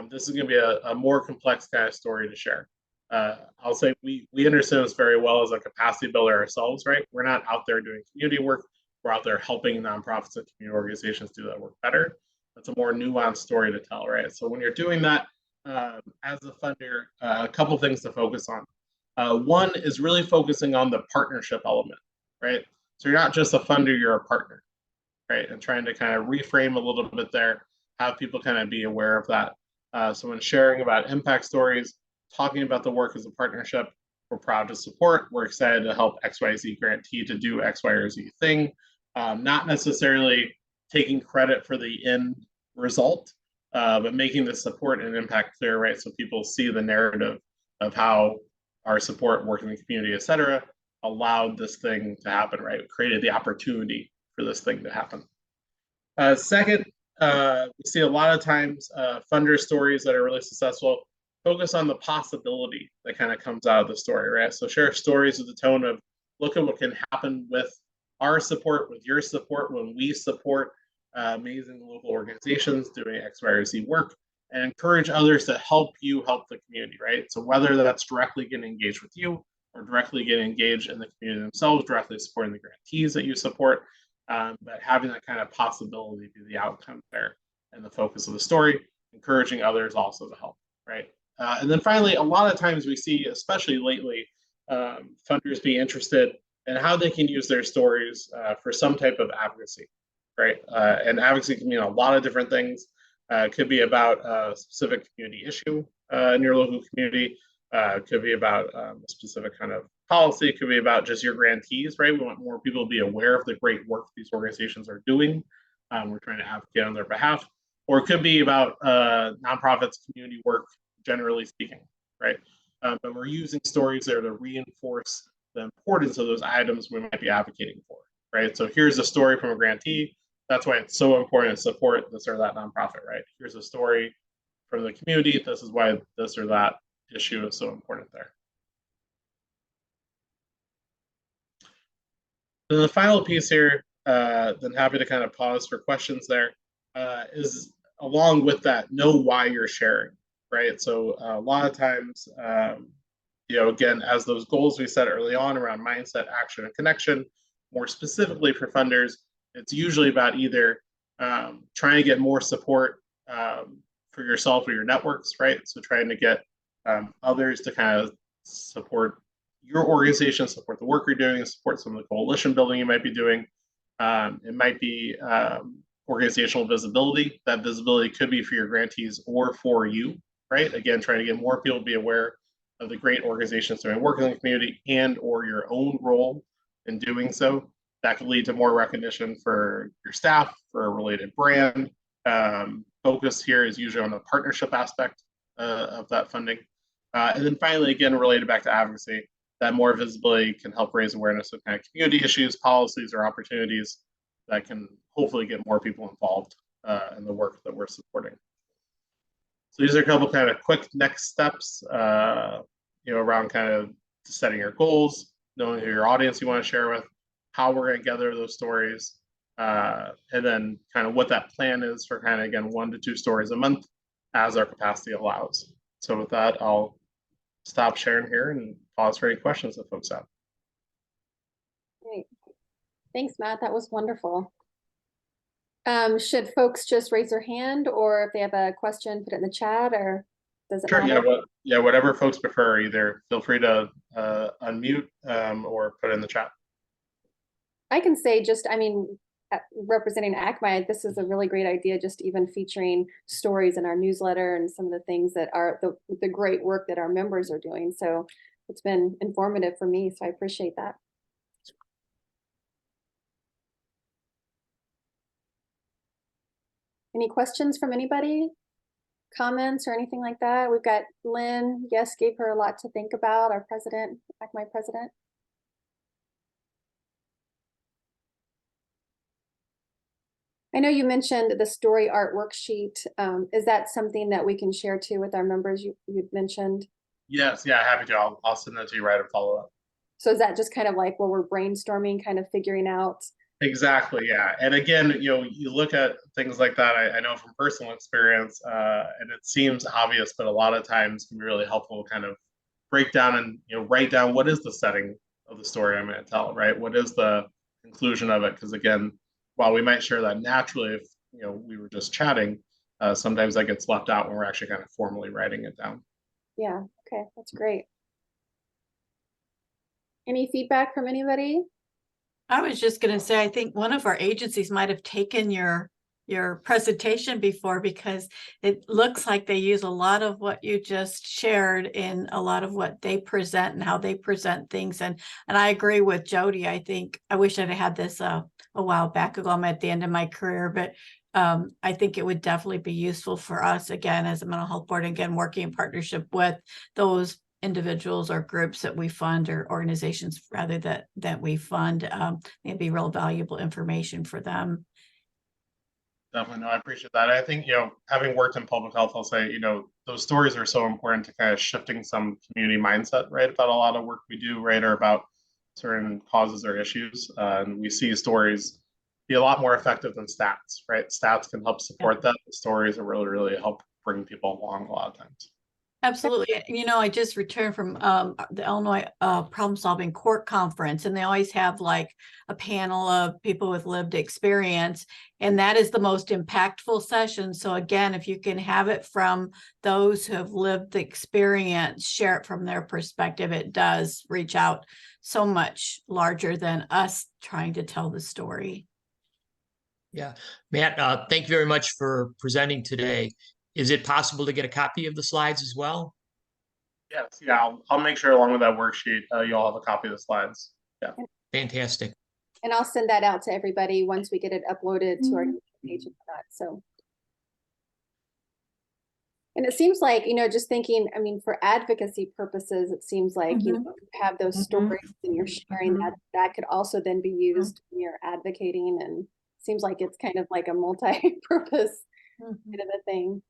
This is going to be a more complex kind of story to share. I'll say we understand this very well as a capacity builder ourselves, right? We're not out there doing community work. We're out there helping nonprofits and community organizations do that work better. That's a more nuanced story to tell, right? So when you're doing that, as a funder, a couple things to focus on. One is really focusing on the partnership element, right? So you're not just a funder, you're a partner, right? And trying to kind of reframe a little bit there, have people kind of be aware of that. So when sharing about impact stories, talking about the work as a partnership, we're proud to support. We're excited to help XYZ grantee to do X, Y, or Z thing. Not necessarily taking credit for the end result, but making the support and impact clear, right? So people see the narrative of how our support, work in the community, et cetera, allowed this thing to happen, right? Created the opportunity for this thing to happen. Second, we see a lot of times funder stories that are really successful focus on the possibility that kind of comes out of the story, right? So share stories with the tone of, look at what can happen with our support, with your support, when we support amazing local organizations doing X, Y, or Z work, and encourage others to help you help the community, right? So whether that's directly getting engaged with you or directly getting engaged in the community themselves, directly supporting the grantees that you support, but having that kind of possibility be the outcome there and the focus of the story, encouraging others also to help, right? And then finally, a lot of times we see, especially lately, funders be interested in how they can use their stories for some type of advocacy, right? And advocacy can mean a lot of different things. It could be about a specific community issue in your local community. It could be about a specific kind of policy. It could be about just your grantees, right? We want more people to be aware of the great work these organizations are doing. We're trying to advocate on their behalf. Or it could be about nonprofits, community work, generally speaking, right? But we're using stories there to reinforce the importance of those items we might be advocating for, right? So here's a story from a grantee. That's why it's so important to support this or that nonprofit, right? Here's a story from the community. This is why this or that issue is so important there. Then the final piece here, then happy to kind of pause for questions there, is along with that, know why you're sharing, right? So a lot of times, again, as those goals we set early on around mindset, action, and connection, more specifically for funders, it's usually about either trying to get more support for yourself or your networks, right? So trying to get others to kind of support your organization, support the work you're doing, support some of the coalition building you might be doing. It might be organizational visibility. That visibility could be for your grantees or for you, right? Again, trying to get more people to be aware of the great organizations doing work in the community and or your own role in doing so. That could lead to more recognition for your staff, for a related brand. Focus here is usually on the partnership aspect of that funding. And then finally, again, related back to advocacy, that more visibility can help raise awareness of kind of community issues, policies, or opportunities that can hopefully get more people involved in the work that we're supporting. So these are a couple kind of quick next steps, around kind of setting your goals, knowing who your audience you want to share with, how we're going to gather those stories, and then kind of what that plan is for kind of, again, 1 to 2 stories a month as our capacity allows. So with that, I'll stop sharing here and pause for any questions that folks have. Great. Thanks, Matt. That was wonderful. Should folks just raise their hand, or if they have a question, put it in the chat, or does it Sure, matter? whatever folks prefer. Either feel free to unmute or put it in the chat. I can say representing ACMI, this is a really great idea, just even featuring stories in our newsletter and some of the things that are the great work that our members are doing. So it's been informative for me, so I appreciate that. Any questions from anybody? Comments or anything like that? We've got Lynn, yes, gave her a lot to think about, our president, ACMI president. I know you mentioned the story art worksheet. Is that something that we can share too with our members? You'd mentioned. Yes, yeah, happy to. I'll send that to you right and follow up. So is that just kind of like where we're brainstorming, kind of figuring out? Exactly, yeah. And again, you look at things like that. I know from personal experience, and it seems obvious, but a lot of times can be really helpful to kind of break down and write down what is the setting of the story I'm going to tell, right? What is the conclusion of it? Because again, while we might share that naturally if we were just chatting, sometimes that gets left out when we're actually kind of formally writing it down. Yeah, okay, that's great. Any feedback from anybody? I was just going to say, I think one of our agencies might have taken your presentation before, because it looks like they use a lot of what you just shared in a lot of what they present and how they present things. And I agree with Jody. I think I wish I'd had this a while back ago. I'm at the end of my career, but I think it would definitely be useful for us, again, as a mental health board, again, working in partnership with those individuals or groups that we fund, or organizations rather that we fund. It'd be real valuable information for them. Definitely, no, I appreciate that. I think, having worked in public health, I'll say, those stories are so important to kind of shifting some community mindset, right? About a lot of work we do, right? Or about certain causes or issues. And we see stories be a lot more effective than stats, right? Stats can help support that. The stories are really, really help bring people along a lot of times. Absolutely. I just returned from the Illinois Problem Solving Court Conference, and they always have like a panel of people with lived experience, and that is the most impactful session. So again, if you can have it from those who have lived the experience, share it from their perspective, it does reach out so much larger than us trying to tell the story. Yeah, Matt, thank you very much for presenting today. Is it possible to get a copy of the slides as well? Yes, yeah, I'll make sure along with that worksheet, you all have a copy of the slides. Yeah. Fantastic. And I'll send that out to everybody once we get it uploaded to our page and that. So. And it seems like, just thinking, for advocacy purposes, it seems like, you have those stories and you're sharing that could also then be used when you're advocating, and seems like it's kind of like a multi-purpose kind of a thing.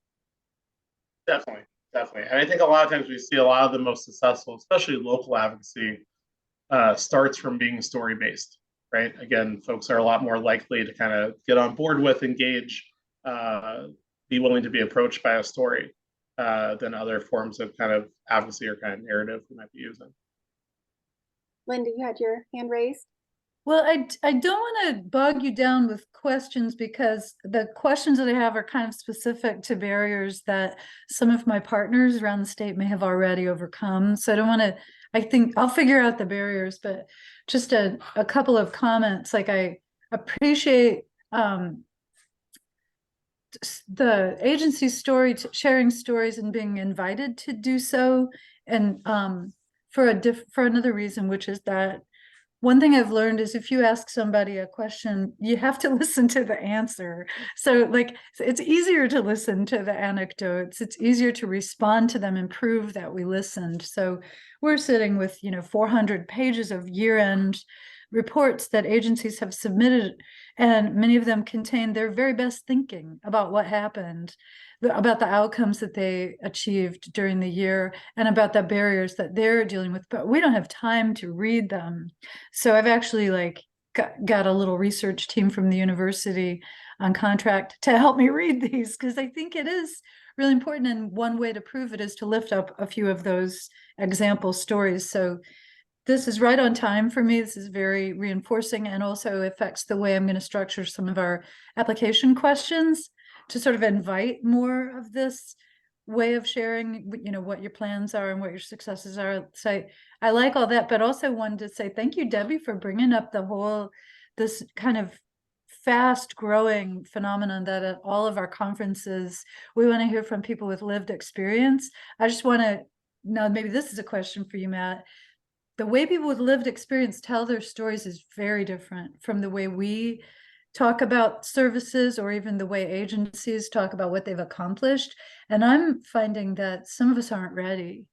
Definitely. And I think a lot of times we see a lot of the most successful, especially local advocacy, starts from being story-based, right? Again, folks are a lot more likely to kind of get on board with, engage, be willing to be approached by a story than other forms of kind of advocacy or kind of narrative we might be using. Linda, you had your hand raised. Well, I don't want to bog you down with questions, because the questions that I have are kind of specific to barriers that some of my partners around the state may have already overcome. So I don't want to, I think I'll figure out the barriers, but just a couple of comments. Like, I appreciate the agency's sharing stories and being invited to do so. And for another reason, which is that one thing I've learned is if you ask somebody a question, you have to listen to the answer. So like, it's easier to listen to the anecdotes. It's easier to respond to them and prove that we listened. So we're sitting with, 400 pages of year-end reports that agencies have submitted, and many of them contain their very best thinking about what happened, about the outcomes that they achieved during the year, and about the barriers that they're dealing with, but we don't have time to read them. So I've actually got a little research team from the university on contract to help me read these, because I think it is really important. And one way to prove it is to lift up a few of those example stories. So this is right on time for me. This is very reinforcing, and also affects the way I'm going to structure some of our application questions to sort of invite more of this way of sharing, what your plans are and what your successes are. So I like all that, but also wanted to say thank you, Debbie, for bringing up this kind of fast growing phenomenon that at all of our conferences, we want to hear from people with lived experience. I just want to, now maybe this is a question for you, Matt. The way people with lived experience tell their stories is very different from the way we talk about services, or even the way agencies talk about what they've accomplished. And I'm finding that some of us aren't ready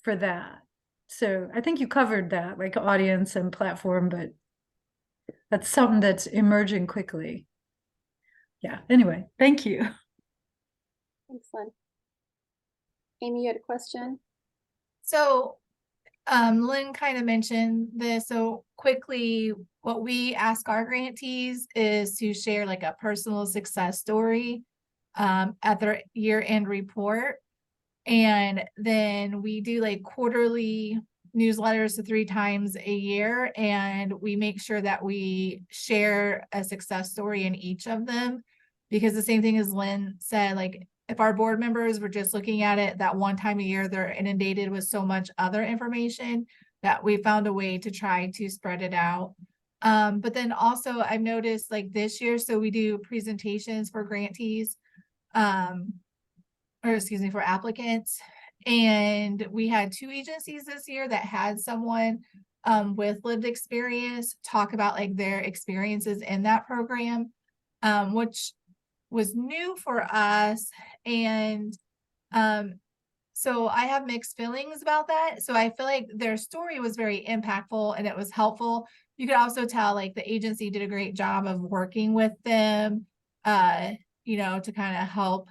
for that. So I think you covered that, like audience and platform, but that's something that's emerging quickly. Yeah, anyway, thank you. Thanks, Lynn. Amy, you had a question? So Lynn kind of mentioned this. So quickly, what we ask our grantees is to share like a personal success story at their year-end report. And then we do like quarterly newsletters to 3 times a year. And we make sure that we share a success story in each of them, because the same thing as Lynn said, like if our board members were just looking at it that one time a year, they're inundated with so much other information that we found a way to try to spread it out. But then also I've noticed like this year, so we do presentations for grantees, or excuse me, for applicants. And we had 2 agencies this year that had someone with lived experience talk about like their experiences in that program, which was new for us. And so I have mixed feelings about that. So I feel like their story was very impactful and it was helpful. You could also tell like the agency did a great job of working with them, to kind of help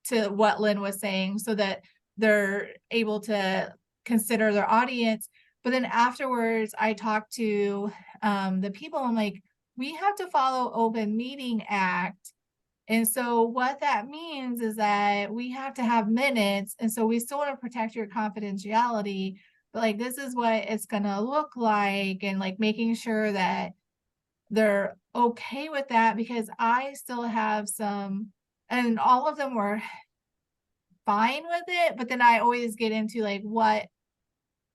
to what Lynn was saying, so that they're able to consider their audience. But then afterwards, I talked to the people. I'm like, we have to follow Open Meeting Act. And so what that means is that we have to have minutes. And so we still want to protect your confidentiality, but like, this is what it's going to look like. And like making sure that they're okay with that, because I still have some, and all of them were fine with it. But then I always get into like, what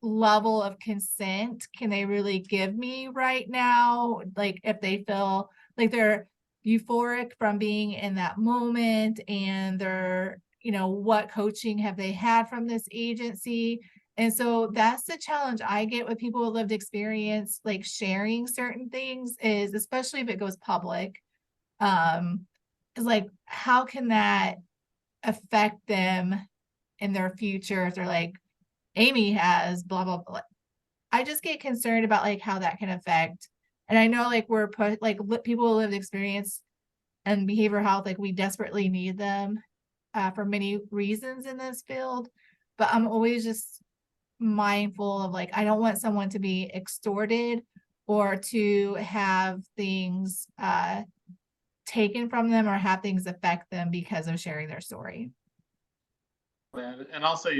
level of consent can they really give me right now? Like if they feel like they're euphoric from being in that moment, and they're, what coaching have they had from this agency? And so that's the challenge I get with people with lived experience, like sharing certain things, is especially if it goes public, is like, how can that affect them in their future if they're like, Amy has blah, blah, blah. I just get concerned about like how that can affect. And I know like we're put like people who lived experience and behavioral health, like we desperately need them for many reasons in this field. But I'm always just mindful of like, I don't want someone to be extorted or to have things taken from them or have things affect them because of sharing their story. And also,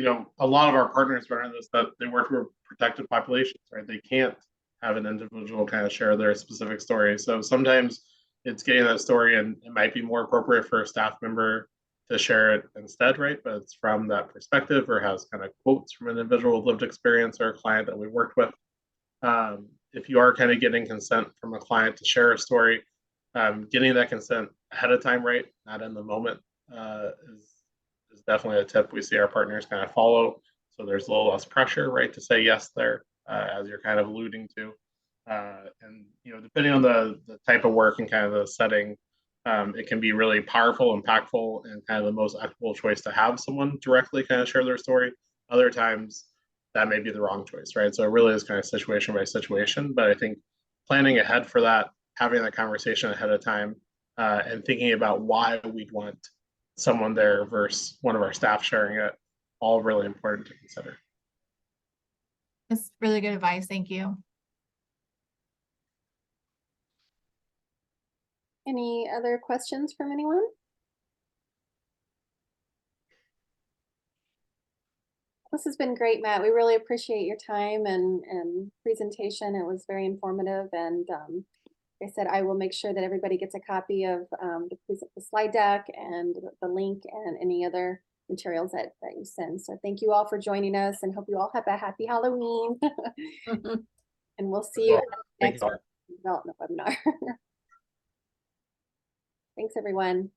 a lot of our partners learn this, that they work with protected populations, right? They can't have an individual kind of share their specific story. So sometimes it's getting that story, and it might be more appropriate for a staff member to share it instead, right? But it's from that perspective, or has kind of quotes from an individual with lived experience or a client that we worked with. If you are kind of getting consent from a client to share a story, getting that consent ahead of time, right? Not in the moment, is definitely a tip we see our partners kind of follow, So there's a little less pressure, right, to say yes there, as you're kind of alluding to. And depending on the type of work and kind of the setting, it can be really powerful, impactful, and kind of the most equitable choice to have someone directly kind of share their story. Other times, that may be the wrong choice, right? So it really is kind of situation by situation. But I think planning ahead for that, having that conversation ahead of time, and thinking about why we'd want someone there versus one of our staff sharing it, all really important to consider. That's really good advice. Thank you. Any other questions from anyone? This has been great, Matt. We really appreciate your time and presentation. It was very informative. And like I said, I will make sure that everybody gets a copy of the slide deck and the link and any other materials that you send. So thank you all for joining us, and hope you all have a happy Halloween. And we'll see you at the Thank next you all. development webinar. Thanks, everyone.